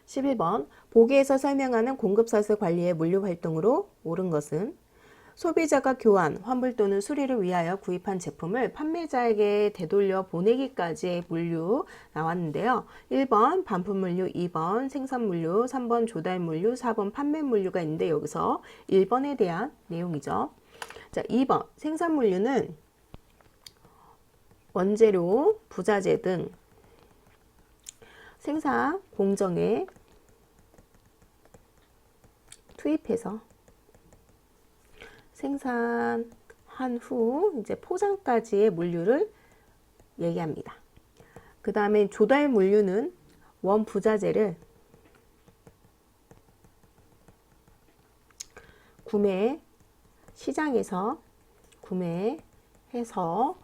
11번 보기에서 설명하는 공급사슬 관리의 물류 활동으로 옳은 것은 소비자가 교환, 환불 또는 수리를 위하여 구입한 제품을 판매자에게 되돌려 보내기까지의 물류 나왔는데요. 1번 반품 물류, 2번 생산 물류, 3번 조달 물류, 4번 판매 물류가 있는데 여기서 1번에 대한 내용이죠. 자, 2번 생산 물류는 원재료, 부자재 등 생산 공정에 투입해서 생산한 후 이제 포장까지의 물류를 얘기합니다. 그 다음에 조달 물류는 원 부자재를 시장에서 구매해서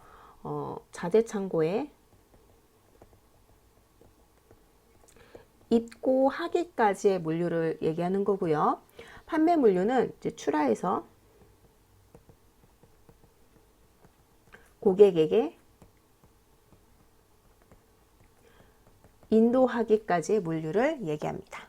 자재 창고에 입고하기까지의 물류를 얘기하는 거고요. 판매 물류는 이제 출하해서 고객에게 인도하기까지의 물류를 얘기합니다.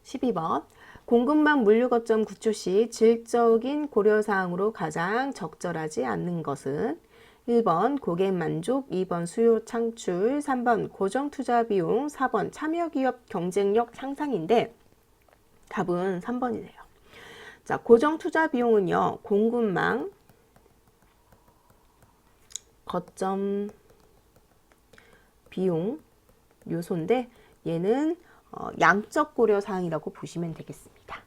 12번 공급망 물류 거점 구축 시 질적인 고려사항으로 가장 적절하지 않는 것은 1번 고객 만족, 2번 수요 창출, 3번 고정 투자 비용, 4번 참여 기업 경쟁력 향상인데 답은 3번이네요. 자, 고정 투자 비용은요, 공급망 거점 비용 요소인데 얘는 양적 고려 사항이라고 보시면 되겠습니다.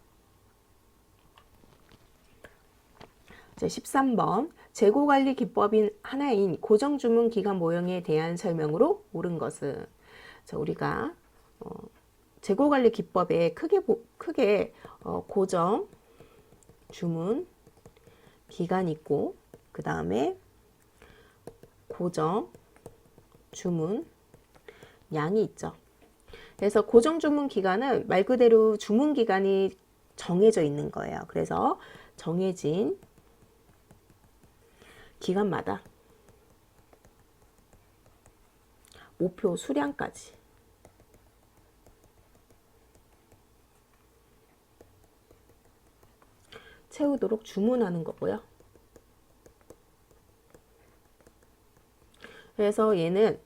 자, 13번 재고관리 기법인 하나인 고정주문 기간 모형에 대한 설명으로 옳은 것은 자, 우리가 재고관리 기법에 크게 고정 주문 기간이 있고 그 다음에 고정 주문 양이 있죠. 그래서 고정 주문 기간은 말 그대로 주문 기간이 정해져 있는 거예요. 그래서 정해진 기간마다 목표 수량까지 채우도록 주문하는 거고요. 그래서 얘는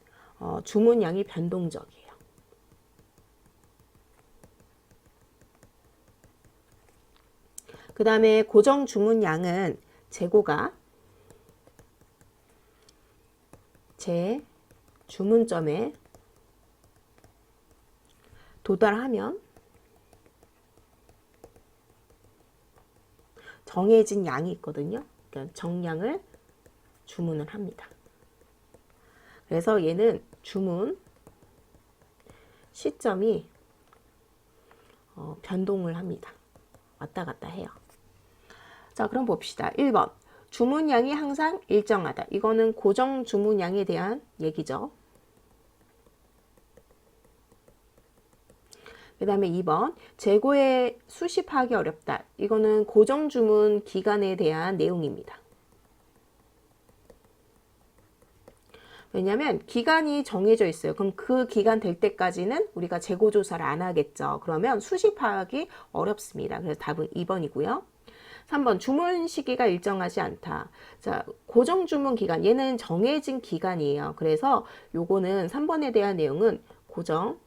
주문량이 변동적이에요. 그 다음에 고정 주문량은 재고가 제 주문점에 도달하면 정해진 양이 있거든요. 그러니까 정량을 주문을 합니다. 그래서 얘는 주문 시점이 변동을 합니다. 왔다 갔다 해요. 자, 그럼 봅시다. 1번 주문량이 항상 일정하다. 이거는 고정 주문량에 대한 얘기죠. 그 다음에 2번 재고의 수시파악이 어렵다. 이거는 고정 주문 기간에 대한 내용입니다. 왜냐하면 기간이 정해져 있어요. 그럼 그 기간 될 때까지는 우리가 재고 조사를 안 하겠죠. 그러면 수시 파악이 어렵습니다. 그래서 답은 2번이고요. 3번 주문 시기가 일정하지 않다. 자, 고정 주문 기간 얘는 정해진 기간이에요. 그래서 요거는 3번에 대한 내용은 고정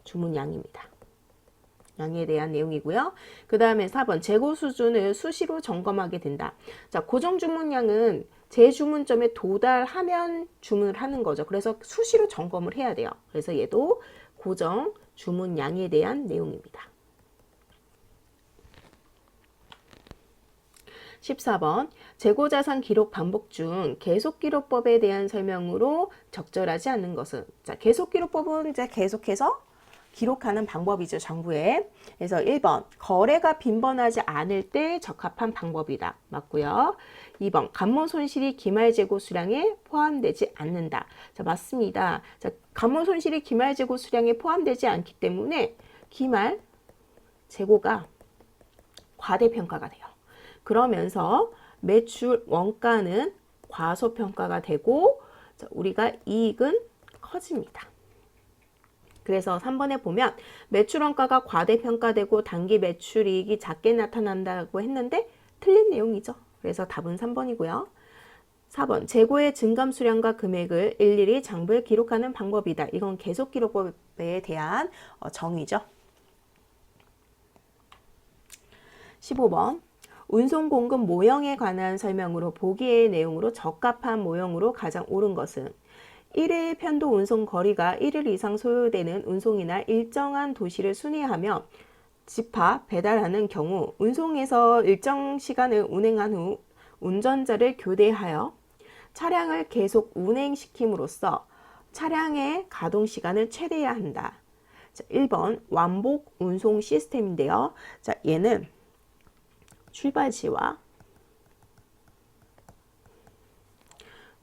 주문량입니다. 양에 대한 내용이고요. 그 다음에 4번 재고 수준을 수시로 점검하게 된다. 자, 고정 주문량은 제 주문점에 도달하면 주문을 하는 거죠. 그래서 수시로 점검을 해야 돼요. 그래서 얘도 고정 주문량에 대한 내용입니다. 14번 재고자산 기록 반복 중 계속기록법에 대한 설명으로 적절하지 않는 것은 자, 계속기록법은 이제 계속해서 기록하는 방법이죠. 정부에. 그래서 1번 거래가 빈번하지 않을 때 적합한 방법이다. 맞고요. 2번 감모 손실이 기말 재고 수량에 포함되지 않는다. 자, 맞습니다. 자, 감모 손실이 기말 재고 수량에 포함되지 않기 때문에 기말 재고가 과대평가가 돼요. 그러면서 매출 원가는 과소평가가 되고 자, 우리가 이익은 커집니다. 그래서 3번에 보면 매출원가가 과대평가되고 단기 매출이익이 작게 나타난다고 했는데 틀린 내용이죠. 그래서 답은 3번이고요. 4번 재고의 증감 수량과 금액을 일일이 장부에 기록하는 방법이다. 이건 계속기록법에 대한 정의죠. 15번 운송 공급 모형에 관한 설명으로 보기의 내용으로 적합한 모형으로 가장 옳은 것은 1회 편도 운송 거리가 1일 이상 소요되는 운송이나 일정한 도시를 순회하며 집합, 배달하는 경우 운송에서 일정 시간을 운행한 후 운전자를 교대하여 차량을 계속 운행시킴으로써 차량의 가동 시간을 최대해야 한다. 자, 1번 완복 운송 시스템인데요. 자, 얘는 출발지와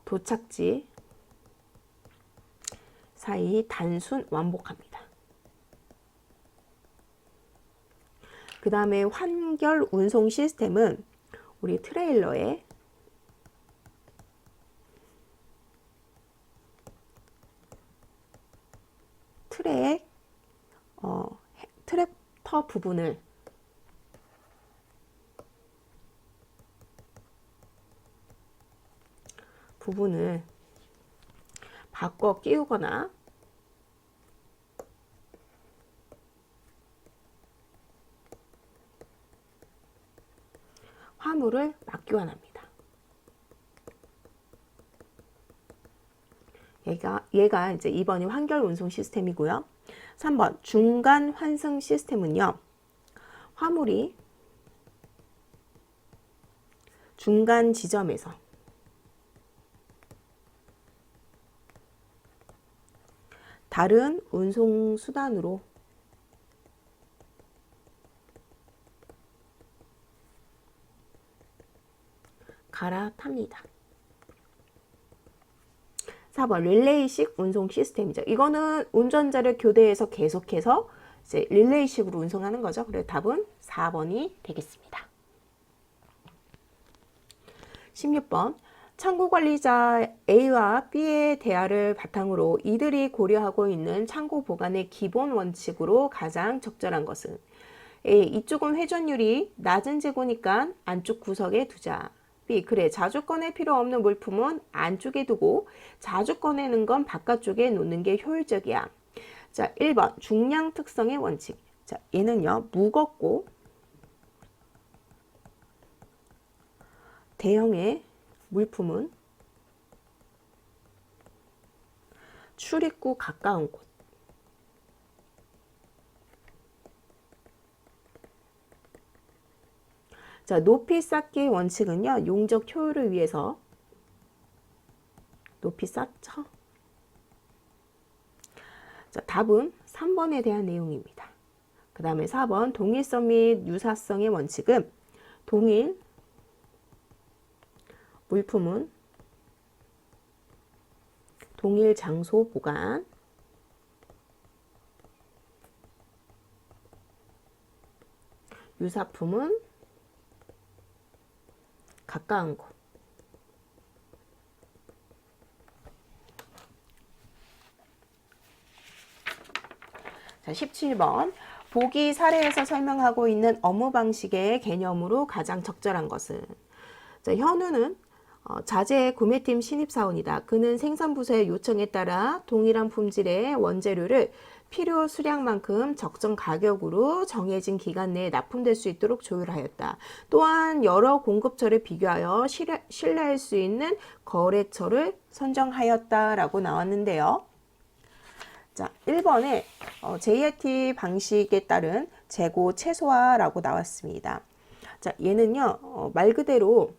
도착지 사이 단순 완복합니다. 그 다음에 환결 운송 시스템은 우리 트레일러에 트랙터 부분을 바꿔 끼우거나 화물을 맞교환합니다. 얘가 이제 2번이 환결 운송 시스템이고요. 3번 중간 환승 시스템은요. 화물이 중간 지점에서 다른 운송 수단으로 갈아탑니다. 4번 릴레이식 운송 시스템이죠. 이거는 운전자를 교대해서 계속해서 이제 릴레이식으로 운송하는 거죠. 그래서 답은 4번이 되겠습니다. 16번 창고 관리자 A와 B의 대화를 바탕으로 이들이 고려하고 있는 창고 보관의 기본 원칙으로 가장 적절한 것은 A. 이쪽은 회전율이 낮은 재고니까 안쪽 구석에 두자. B. 그래 자주 꺼낼 필요 없는 물품은 안쪽에 두고 자주 꺼내는 건 바깥쪽에 놓는 게 효율적이야. 자, 1번 중량 특성의 원칙. 자, 얘는요 무겁고 대형의 물품은 출입구 가까운 곳. 자, 높이 쌓기의 원칙은요. 용적 효율을 위해서 높이 쌓죠. 자, 답은 3번에 대한 내용입니다. 그 다음에 4번 동일성 및 유사성의 원칙은 동일 물품은 동일 장소 보관, 유사품은 가까운 곳. 자, 17번 보기 사례에서 설명하고 있는 업무 방식의 개념으로 가장 적절한 것은 자, 현우는 자재 구매팀 신입사원이다. 그는 생산부서의 요청에 따라 동일한 품질의 원재료를 필요 수량만큼 적정 가격으로 정해진 기간 내에 납품될 수 있도록 조율하였다. 또한 여러 공급처를 비교하여 신뢰할 수 있는 거래처를 선정하였다라고 나왔는데요. 자, 1번에 JIT 방식에 따른 재고 최소화라고 나왔습니다. 자, 얘는요, 말 그대로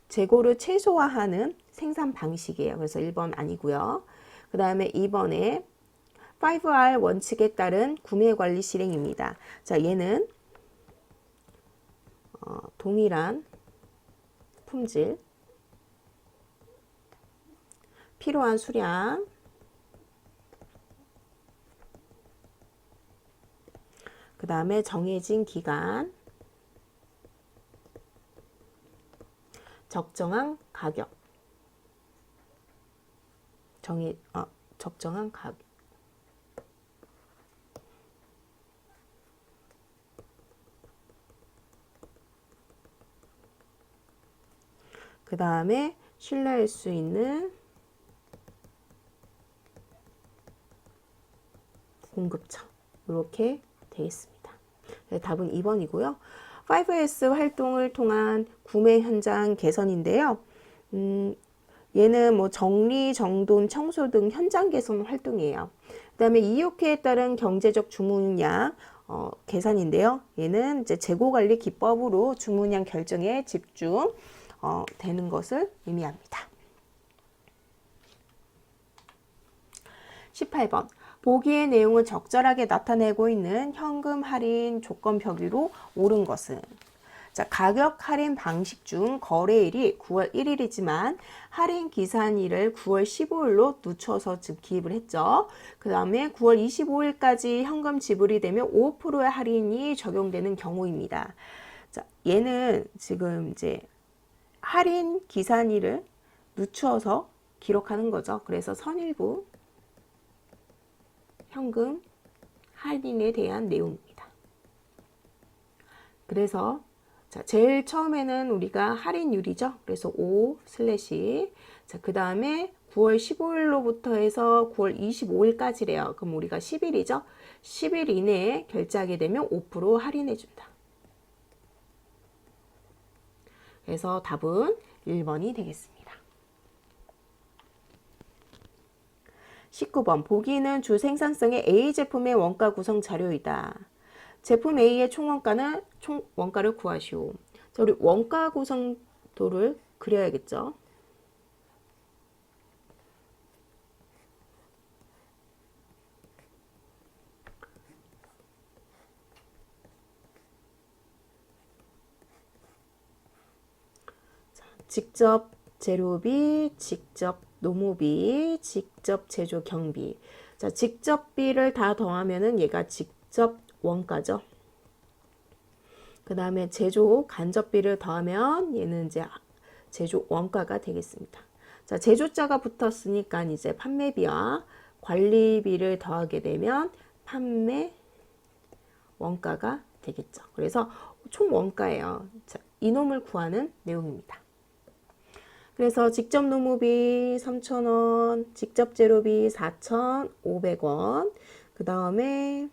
재고를 최소화하는 생산 방식이에요. 그래서 1번 아니고요. 그 다음에 2번에 5R 원칙에 따른 구매 관리 실행입니다. 자, 얘는 동일한 품질, 필요한 수량, 그 다음에 정해진 기간, 적정한 가격, 적정한 가격. 그 다음에 신뢰할 수 있는 공급처. 이렇게 되겠습니다. 답은 2번이고요. 5S 활동을 통한 구매 현장 개선인데요. 얘는 뭐 정리, 정돈, 청소 등 현장 개선 활동이에요. 그 다음에 이육회에 따른 경제적 주문량 계산인데요. 얘는 이제 재고관리 기법으로 주문량 결정에 집중 되는 것을 의미합니다. 18번. 보기의 내용을 적절하게 나타내고 있는 현금 할인 조건 표기로 옳은 것은? 자, 가격 할인 방식 중 거래일이 9월 1일이지만 할인 기산일을 9월 15일로 늦춰서 기입을 했죠. 그 다음에 9월 25일까지 현금 지불이 되면 5%의 할인이 적용되는 경우입니다. 자, 얘는 지금 이제 할인 기산일을 늦춰서 기록하는 거죠. 그래서 선일부 현금 할인에 대한 내용입니다. 그래서 자, 제일 처음에는 우리가 할인율이죠. 그래서 5 슬래시. 자, 그 다음에 9월 15일로부터 해서 9월 25일까지래요. 그럼 우리가 10일이죠. 10일 이내에 결제하게 되면 5% 할인해 준다. 그래서 답은 1번이 되겠습니다. 19번. 보기는 주 생산성의 A 제품의 원가 구성 자료이다. 제품 A의 총 원가를 구하시오. 자, 우리 원가 구성도를 그려야겠죠. 자, 직접 재료비, 직접 노무비, 직접 제조 경비. 자, 직접비를 다 더하면은 얘가 직접 원가죠. 그 다음에 제조 간접비를 더하면 얘는 이제 제조 원가가 되겠습니다. 자, 제조자가 붙었으니까 이제 판매비와 관리비를 더하게 되면 판매 원가가 되겠죠. 그래서 총 원가예요. 자, 이놈을 구하는 내용입니다. 그래서 직접 노무비 3,000원, 직접 재료비 4,500원, 그 다음에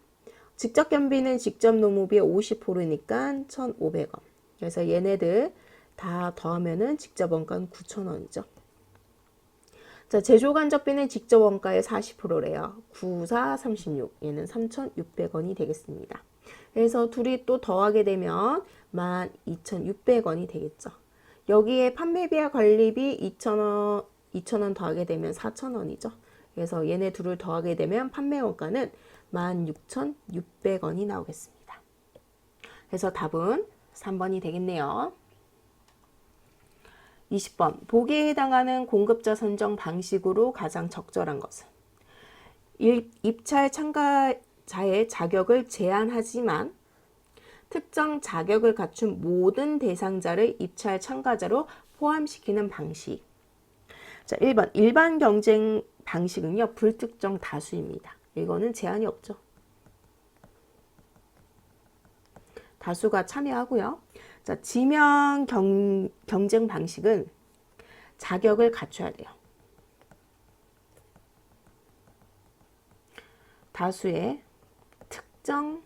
직접 견비는 직접 노무비의 50%니까 1,500원. 그래서 얘네들 다 더하면은 직접 원가는 9,000원이죠. 자, 제조 간접비는 직접 원가의 40%래요. 9, 4, 36. 얘는 3,600원이 되겠습니다. 그래서 둘이 또 더하게 되면 12,600원이 되겠죠. 여기에 판매비와 관리비 2,000원 더하게 되면 4,000원이죠. 그래서 얘네 둘을 더하게 되면 판매 원가는 16,600원이 나오겠습니다. 그래서 답은 3번이 되겠네요. 20번. 보기에 해당하는 공급자 선정 방식으로 가장 적절한 것은? 입찰 참가자의 자격을 제한하지만 특정 자격을 갖춘 모든 대상자를 입찰 참가자로 포함시키는 방식. 자, 1번. 일반 경쟁 방식은요, 불특정 다수입니다. 이거는 제한이 없죠. 다수가 참여하고요. 자, 지명 경쟁 방식은 자격을 갖춰야 돼요. 다수의 특정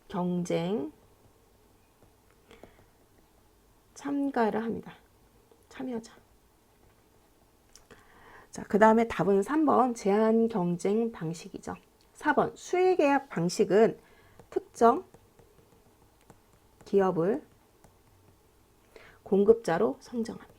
경쟁 참가를 합니다. 참여자. 자, 그 다음에 답은 3번 제한 경쟁 방식이죠. 4번 수의계약 방식은 특정 기업을 공급자로 선정합니다.